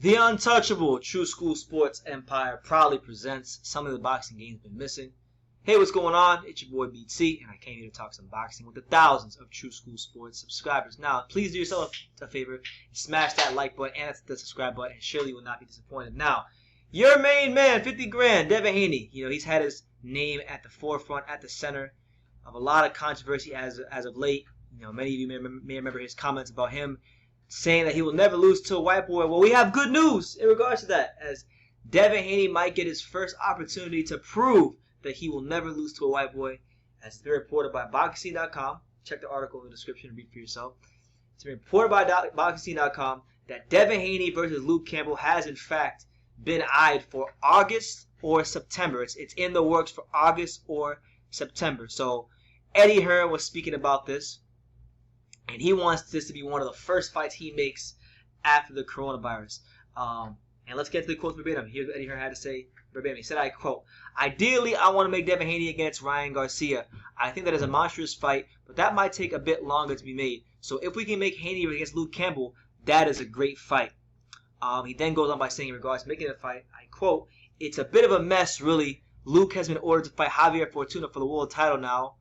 The untouchable True School Sports Empire proudly presents some of the boxing games been missing. Hey, what's going on? It's your boy BT, and I came here to talk some boxing with the thousands of True School Sports subscribers. Now, please do yourself a favor and smash that like button and the subscribe button, and surely you will not be disappointed. Now, your main man, 50 grand, Devin Haney. He's had his name at the forefront, at the center of a lot of controversy as of late. Many of you may remember his comments about him saying that he will never lose to a white boy. Well, we have good news in regards to that, as Devin Haney might get his first opportunity to prove that he will never lose to a white boy, as it's been reported by Boxing.com. Check the article in the description and read for yourself. It's been reported by Boxing.com that Devin Haney versus Luke Campbell has in fact been eyed for August or September. It's in the works for August or September. So Eddie Hearn was speaking about this, and he wants this to be one of the first fights he makes after the coronavirus. And let's get to the quotes verbatim. Here's what Eddie Hearn had to say verbatim. He said, I quote, "Ideally, I want to make Devin Haney against Ryan Garcia. I think that is a monstrous fight, but that might take a bit longer to be made. So if we can make Haney against Luke Campbell, that is a great fight." He then goes on by saying in regards to making the fight, I quote, "It's a bit of a mess, really. Luke has been ordered to fight Javier Fortuna for the world title now.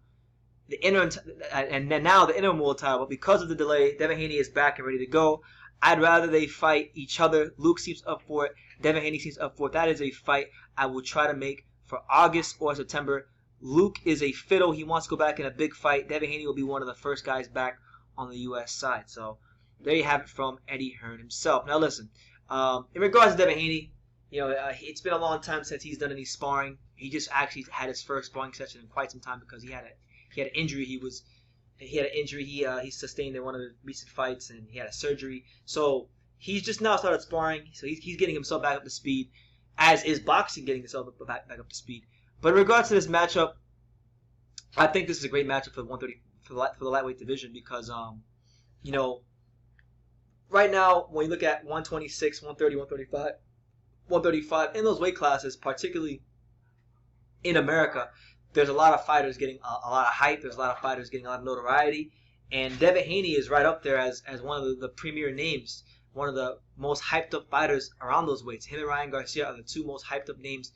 Now the interim world title, but because of the delay, Devin Haney is back and ready to go. I'd rather they fight each other. Luke seems up for it. Devin Haney seems up for it. That is a fight I will try to make for August or September. Luke is a fiddle. He wants to go back in a big fight. Devin Haney will be one of the first guys back on the U.S. side." So there you have it from Eddie Hearn himself. Now listen, in regards to Devin Haney, it's been a long time since he's done any sparring. He just actually had his first sparring session in quite some time because he had an injury. He sustained in one of the recent fights, and he had a surgery. So he's just now started sparring. So he's getting himself back up to speed, as is boxing getting itself back up to speed. But in regards to this matchup, I think this is a great matchup for the 130 for the lightweight division because right now when you look at 126, 130, 135 in those weight classes, particularly in America, there's a lot of fighters getting a lot of hype. There's a lot of fighters getting a lot of notoriety. And Devin Haney is right up there as one of the premier names, one of the most hyped up fighters around those weights. Him and Ryan Garcia are the two most hyped up names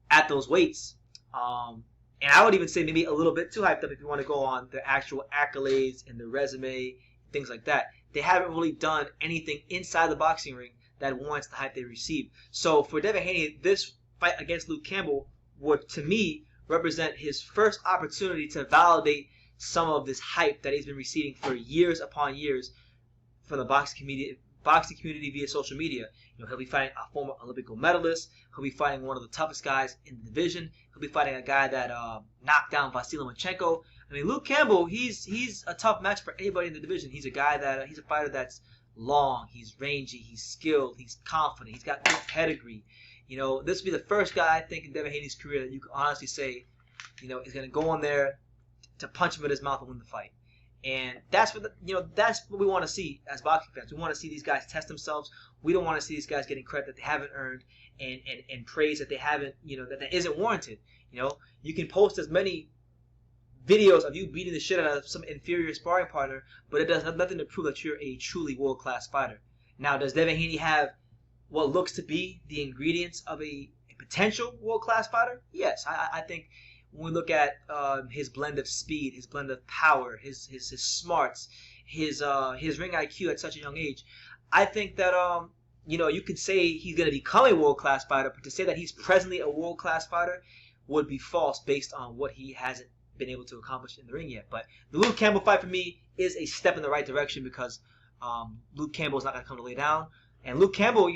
at those weights. And I would even say maybe a little bit too hyped up if you want to go on their actual accolades and their resume, things like that. They haven't really done anything inside the boxing ring that warrants the hype they received. So for Devin Haney, this fight against Luke Campbell would, to me, represent his first opportunity to validate some of this hype that he's been receiving for years upon years from the boxing community via social media. He'll be fighting a former Olympic gold medalist. He'll be fighting one of the toughest guys in the division. He'll be fighting a guy that knocked down Vasily Lomachenko. I mean, Luke Campbell, he's a tough match for anybody in the division. He's a fighter that's long, he's rangy, he's skilled, he's confident, he's got good pedigree. This will be the first guy I think in Devin Haney's career that you can honestly say, is going to go on there to punch him in his mouth and win the fight. And that's what we want to see as boxing fans. We want to see these guys test themselves. We don't want to see these guys getting credit that they haven't earned and praise that they haven't, that isn't warranted. You can post as many videos of you beating the shit out of some inferior sparring partner, but it does nothing to prove that you're a truly world-class fighter. Now, does Devin Haney have what looks to be the ingredients of a potential world-class fighter? Yes, I think when we look at his blend of speed, his blend of power, his smarts, his ring IQ at such a young age, I think that you could say he's going to become a world-class fighter, but to say that he's presently a world-class fighter would be false based on what he hasn't been able to accomplish in the ring yet. But the Luke Campbell fight for me is a step in the right direction because Luke Campbell is not going to come to lay down. And Luke Campbell,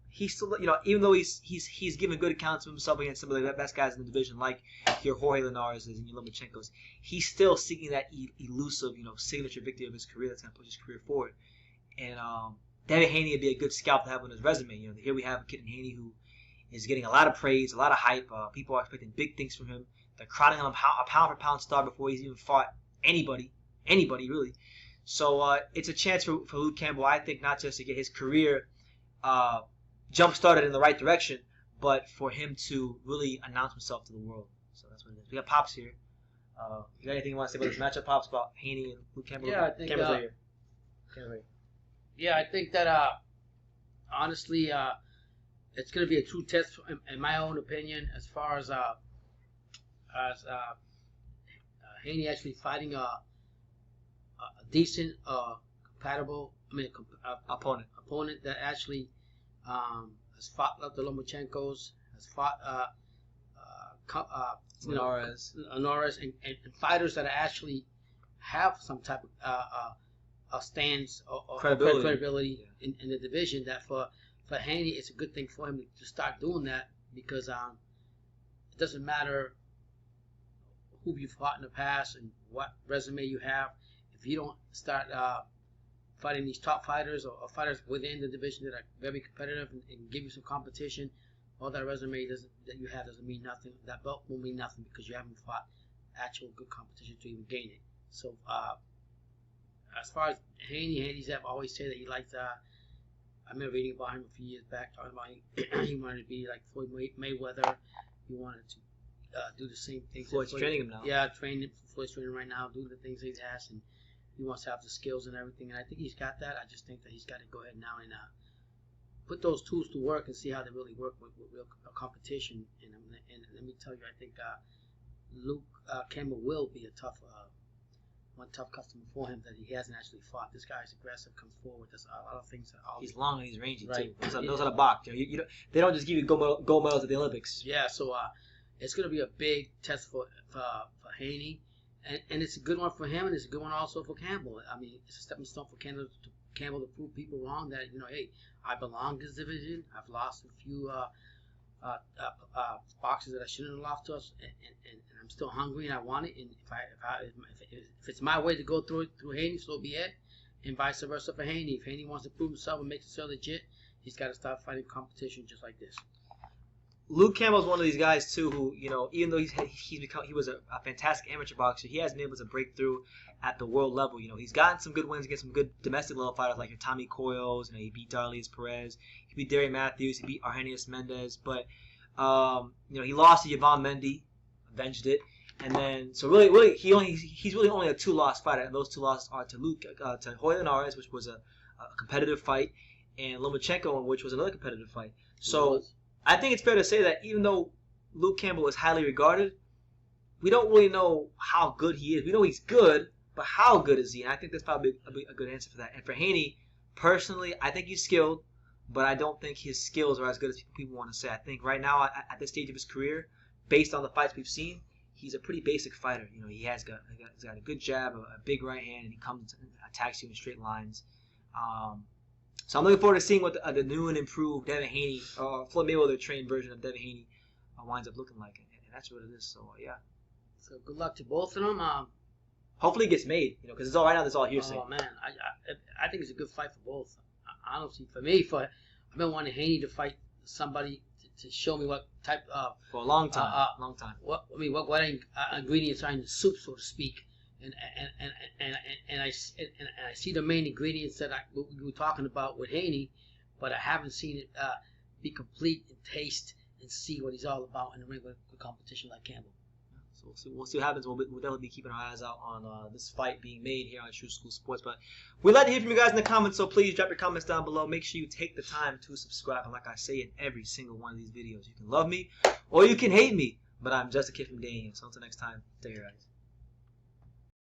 he's still, even though he's given good accounts of himself against some of the best guys in the division, like your Jorge Linares and your Lomachenkos, he's still seeking that elusive, signature victory of his career that's going to push his career forward. And Devin Haney would be a good scalp to have on his resume. Here we have a kid in Haney who is getting a lot of praise, a lot of hype. People are expecting big things from him. They're crowning him a pound-for-pound star before he's even fought anybody really. So it's a chance for Luke Campbell, I think, not just to get his career jump-started in the right direction, but for him to really announce himself to the world. So that's what it is. We got Pops here. You got anything you want to say about this matchup, Pops, about Haney and Luke Campbell? Yeah, I think. Campbell's right here. Yeah, I think that honestly, it's going to be a true test, in my own opinion, as far as Haney actually fighting a decent, compatible, opponent that actually has fought the Lomachenkos, has fought Norris, and fighters that actually have some type of stance or credibility in the division. That for Haney, it's a good thing for him to start doing that, because it doesn't matter who you fought in the past and what resume you have. If you don't start fighting these top fighters or fighters within the division that are very competitive and give you some competition, all that resume that you have doesn't mean nothing. That belt will mean nothing because you haven't fought actual good competition to even gain it. So as far as Haney's have always said that he liked. I remember reading about him a few years back, talking about he wanted to be like Floyd Mayweather. He wanted to do the same things. Floyd's training him now. Yeah, Floyd's training right now, do the things he's asked, and he wants to have the skills and everything. And I think he's got that. I just think that he's got to go ahead now and put those tools to work and see how they really work with real competition. And let me tell you, I think Luke Campbell will be a tough customer for him that he hasn't actually fought. This guy's aggressive, comes forward. There's a lot of things. He's long and he's rangy right. too. Knows how to box. They don't just give you gold medals at the Olympics. Yeah, so it's going to be a big test for Haney, and it's a good one for him, and it's a good one also for Campbell. I mean, it's a stepping stone for Campbell to prove people wrong that, hey, I belong to this division. I've lost a few boxes that I shouldn't have lost to us, and I'm still hungry and I want it. And if it's my way to go through Haney, so be it. And vice versa for Haney. If Haney wants to prove himself and make himself legit, he's got to start fighting competition just like this. Luke Campbell's one of these guys too who, even though he was a fantastic amateur boxer, he hasn't been able to break through at the world level. He's gotten some good wins against some good domestic level fighters like your Tommy Coyles. He beat Darlius Perez, he beat Darian Matthews, he beat Arrhenius Mendez, but he lost to Yvonne Mendy, avenged it, and then so really he's really only a 2-loss fighter, and those 2 losses are to Hoy Linares, which was a competitive fight, and Lomachenko, which was another competitive fight. So I think it's fair to say that even though Luke Campbell is highly regarded, we don't really know how good he is. We know he's good, but how good is he? And I think that's probably a good answer for that. And for Haney, personally, I think he's skilled, but I don't think his skills are as good as people want to say. I think right now, at this stage of his career, based on the fights we've seen, he's a pretty basic fighter. He's got a good jab, a big right hand, and he comes and attacks you in straight lines. So I'm looking forward to seeing what the new and improved Devin Haney, or Floyd Mayweather trained version of Devin Haney, winds up looking like, and that's what it is. So yeah. So good luck to both of them. Hopefully it gets made, because it's all right now. It's all hearsay. Oh man, I think it's a good fight for both. Honestly, for me, I've been wanting Haney to fight somebody to show me what type of for a long time. What ingredients are in the soup, so to speak. And I see the main ingredients that we were talking about with Haney, but I haven't seen it be complete and taste and see what he's all about in a ring with competition like Campbell. So we'll see what happens. We'll definitely be keeping our eyes out on this fight being made here on True School Sports. But we'd like to hear from you guys in the comments, so please drop your comments down below. Make sure you take the time to subscribe. And like I say in every single one of these videos, you can love me or you can hate me, but I'm just a kid from Dane. So until next time, stay here, guys.